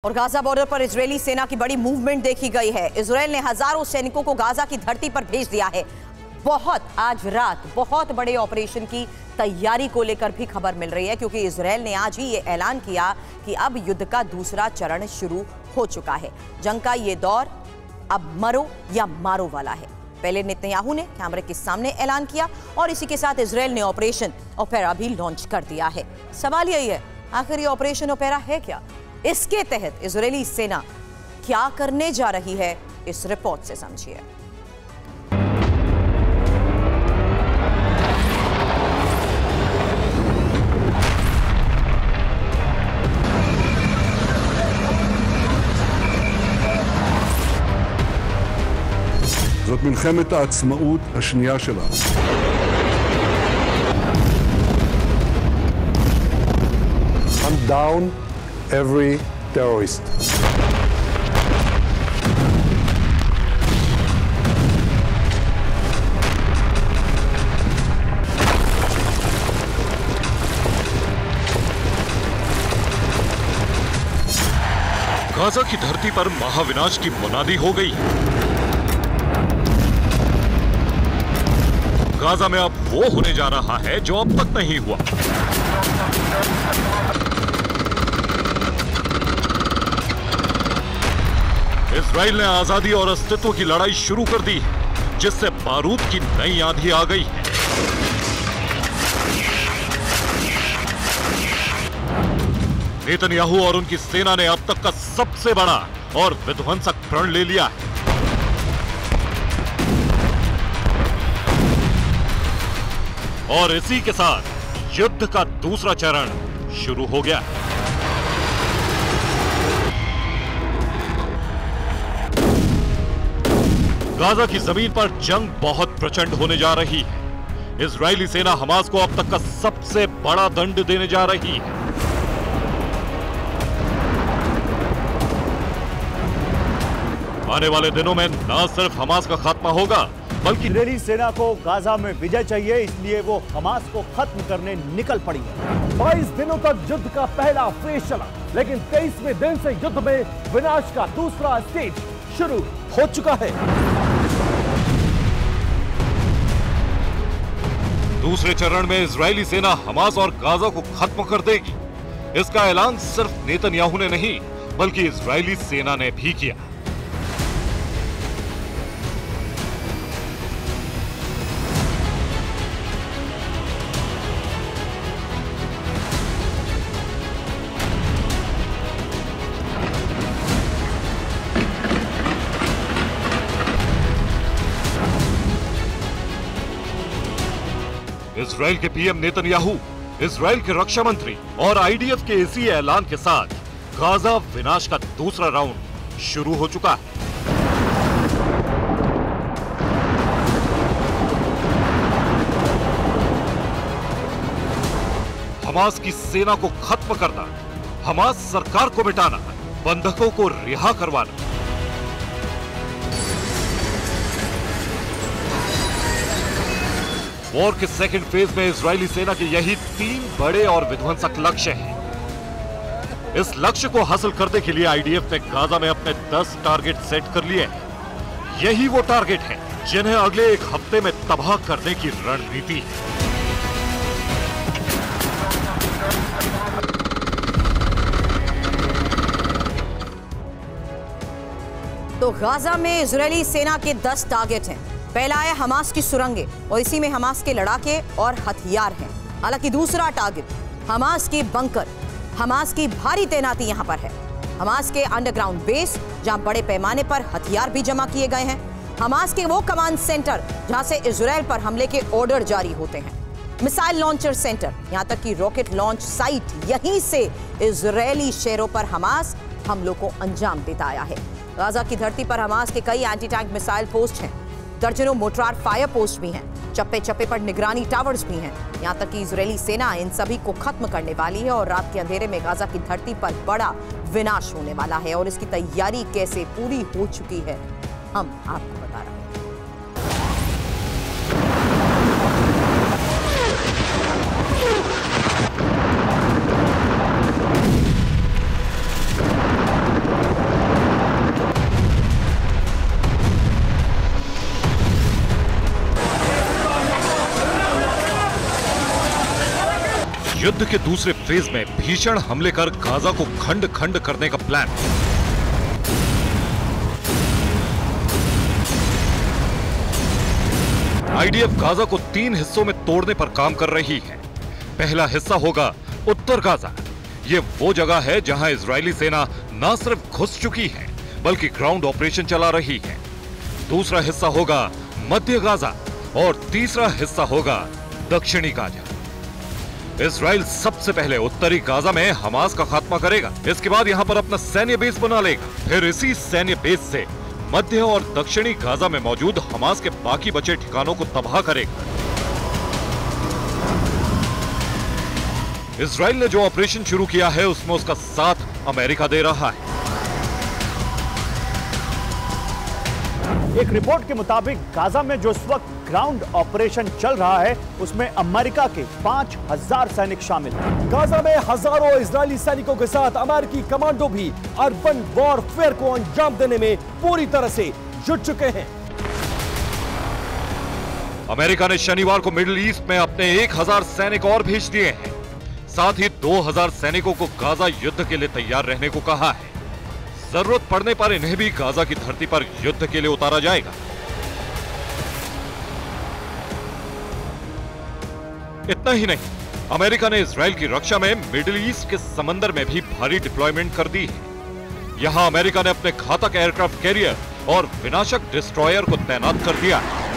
और Gaza border पर Israeli सेना की बड़ी मूवमेंट देखी गई है। इजरायल ने हजारों सैनिकों को गाजा की धरती पर भेज दिया है। आज रात बहुत बड़े ऑपरेशन की तैयारी को लेकर भी खबर मिल रही है, क्योंकि इजरायल ने आज ही ये ऐलान किया कि अब युद्ध का दूसरा चरण शुरू हो चुका है। जंग का ये दौर अब मरो या मारो वाला है। पहले नेतन्याहू ने कैमरे के सामने ऐलान किया और इसी के साथ इजरायल ने ऑपरेशन ओपेरा भी लॉन्च कर दिया है। सवाल यही है, आखिर ये ऑपरेशन ओपेरा है क्या? इसके तहत इजरायली सेना क्या करने जा रही है, इस रिपोर्ट से समझिए। זאת מלחמת העצמאות השנייה שלנו. Hunt down every terrorist. Gaza की धरती पर महाविनाश की मुनादी हो गई। गाजा में अब वो होने जा रहा है जो अब तक नहीं हुआ। इजराइल ने आजादी और अस्तित्व की लड़ाई शुरू कर दी, जिससे बारूद की नई आंधी आ गई है। नेतन्याहू और उनकी सेना ने अब तक का सबसे बड़ा और विध्वंसक प्रण ले लिया है। और इसी के साथ युद्ध का दूसरा चरण शुरू हो गया। गाजा की जमीन पर जंग बहुत प्रचंड होने जा रही है। इजरायली सेना हमास को अब तक का सबसे बड़ा दंड देने जा रही है। आने वाले दिनों में न सिर्फ हमास का खात्मा होगा, बल्कि इजरायली सेना को गाजा में विजय चाहिए, इसलिए वो हमास को खत्म करने निकल पड़ी है। 22 दिनों तक युद्ध का पहला फेज चला, लेकिन 23वें दिन से युद्ध में विनाश का दूसरा स्टेज शुरू हो चुका है। दूसरे चरण में इजरायली सेना हमास और गाजा को खत्म कर देगी। इसका ऐलान सिर्फ नेतन्याहू ने नहीं, बल्कि इजरायली सेना ने भी किया। इजराइल के पीएम नेतन्याहू, इजराइल के रक्षा मंत्री और आईडीएफ के इसी ऐलान के साथ गाजा विनाश का दूसरा राउंड शुरू हो चुका है। हमास की सेना को खत्म करना, हमास सरकार को मिटाना, बंधकों को रिहा करवाना। वॉर के सेकंड फेज में इजरायली सेना के यही 3 बड़े और विध्वंसक लक्ष्य हैं। इस लक्ष्य को हासिल करने के लिए आईडीएफ ने गाजा में अपने 10 टारगेट सेट कर लिए हैं। यही वो टारगेट हैं जिन्हें अगले एक हफ्ते में तबाह करने की रणनीति है। तो गाजा में इजरायली सेना के 10 टारगेट हैं। पहला है हमास की सुरंगें, और इसी में हमास के लड़ाके और हथियार हैं। हालांकि दूसरा टारगेट हमास के बंकर, हमास की भारी तैनाती यहां पर है। हमास के अंडरग्राउंड बेस, जहां बड़े पैमाने पर हथियार भी जमा किए गए हैं। हमास के वो कमांड सेंटर जहां से इजरायल पर हमले के ऑर्डर जारी होते हैं। मिसाइल लॉन्चर सेंटर, यहां तक कि रॉकेट लॉन्च साइट, यहीं से इजरायली शहरों पर हमास हमलों को अंजाम देता आया है। गाजा की धरती पर हमास के कई एंटी टैंक मिसाइल पोस्ट हैं, दर्जनों मोर्टार फायर पोस्ट भी हैं, चप्पे चप्पे पर निगरानी टावर्स भी हैं। यहां तक कि इजरायली सेना इन सभी को खत्म करने वाली है और रात के अंधेरे में गाजा की धरती पर बड़ा विनाश होने वाला है। और इसकी तैयारी कैसे पूरी हो चुकी है, हम आपको बता रहे हैं। युद्ध के दूसरे फेज में भीषण हमले कर गाजा को खंड खंड करने का प्लान। आईडीएफ गाजा को 3 हिस्सों में तोड़ने पर काम कर रही है। पहला हिस्सा होगा उत्तर गाजा। ये वो जगह है जहां इजरायली सेना न सिर्फ घुस चुकी है बल्कि ग्राउंड ऑपरेशन चला रही है। दूसरा हिस्सा होगा मध्य गाजा और तीसरा हिस्सा होगा दक्षिणी गाजा। इजराइल सबसे पहले उत्तरी गाजा में हमास का खात्मा करेगा। इसके बाद यहां पर अपना सैन्य बेस बना लेगा। फिर इसी सैन्य बेस से मध्य और दक्षिणी गाजा में मौजूद हमास के बाकी बचे ठिकानों को तबाह करेगा। इजराइल ने जो ऑपरेशन शुरू किया है उसमें उसका साथ अमेरिका दे रहा है। एक रिपोर्ट के मुताबिक गाजा में जो इस वक्त ग्राउंड ऑपरेशन चल रहा है उसमें अमेरिका के 5000 सैनिक शामिल हैं। गाजा में हजारों इजरायली सैनिकों के साथ अमेरिकी कमांडो भी अर्बन वॉरफेयर को अंजाम देने में पूरी तरह से जुट चुके हैं। अमेरिका ने शनिवार को मिडिल ईस्ट में अपने 1000 सैनिक और भेज दिए हैं। साथ ही 2000 सैनिकों को गाजा युद्ध के लिए तैयार रहने को कहा है। जरूरत पड़ने पर इन्हें भी गाजा की धरती पर युद्ध के लिए उतारा जाएगा। इतना ही नहीं, अमेरिका ने इजराइल की रक्षा में मिडिल ईस्ट के समंदर में भी भारी डिप्लॉयमेंट कर दी है। यहां अमेरिका ने अपने घातक एयरक्राफ्ट कैरियर और विनाशक डिस्ट्रॉयर को तैनात कर दिया है।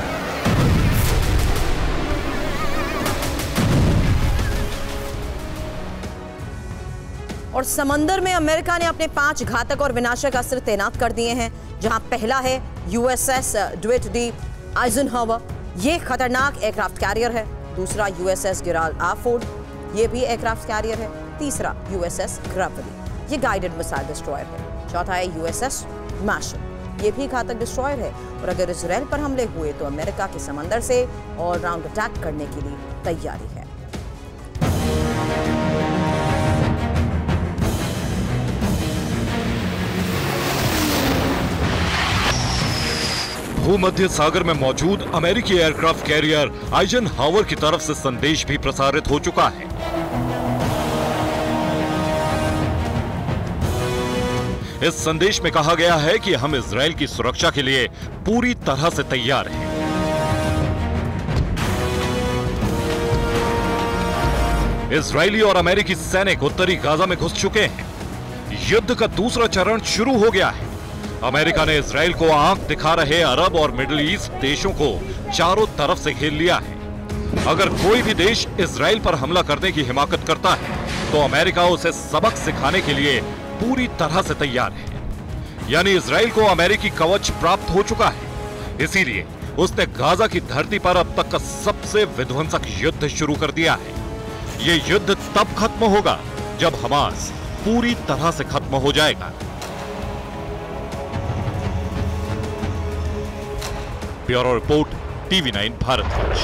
और समंदर में अमेरिका ने अपने 5 घातक और विनाशक अस्त्र तैनात कर दिए हैं, जहां पहला है यूएसएस ड्विट डी आइजनहावर। ये खतरनाक एयरक्राफ्ट कैरियर है। दूसरा यूएसएस गेराल्ड आर फोर्ड, ये भी एयरक्राफ्ट कैरियर है। तीसरा यूएसएस ग्रेवली, ये गाइडेड मिसाइल डिस्ट्रॉयर है। चौथा है यूएसएस मार्शल, ये भी घातक डिस्ट्रॉयर है। और अगर इजराइल पर हमले हुए तो अमेरिका के समंदर से ऑलराउंड अटैक करने के लिए तैयारी है। भूमध्य सागर में मौजूद अमेरिकी एयरक्राफ्ट कैरियर आइजनहावर की तरफ से संदेश भी प्रसारित हो चुका है। इस संदेश में कहा गया है कि हम इजराइल की सुरक्षा के लिए पूरी तरह से तैयार हैं। इजरायली और अमेरिकी सैनिक उत्तरी गाजा में घुस चुके हैं। युद्ध का दूसरा चरण शुरू हो गया है। अमेरिका ने इजराइल को आंख दिखा रहे अरब और मिडिल ईस्ट देशों को चारों तरफ से घेर लिया है। अगर कोई भी देश इजराइल पर हमला करने की हिमाकत करता है तो अमेरिका उसे सबक सिखाने के लिए पूरी तरह से तैयार है। यानी इजराइल को अमेरिकी कवच प्राप्त हो चुका है। इसीलिए उसने गाजा की धरती पर अब तक का सबसे विध्वंसक युद्ध शुरू कर दिया है। यह युद्ध तब खत्म होगा जब हमास पूरी तरह से खत्म हो जाएगा। Bureau report, TV9 Bharatvarsh.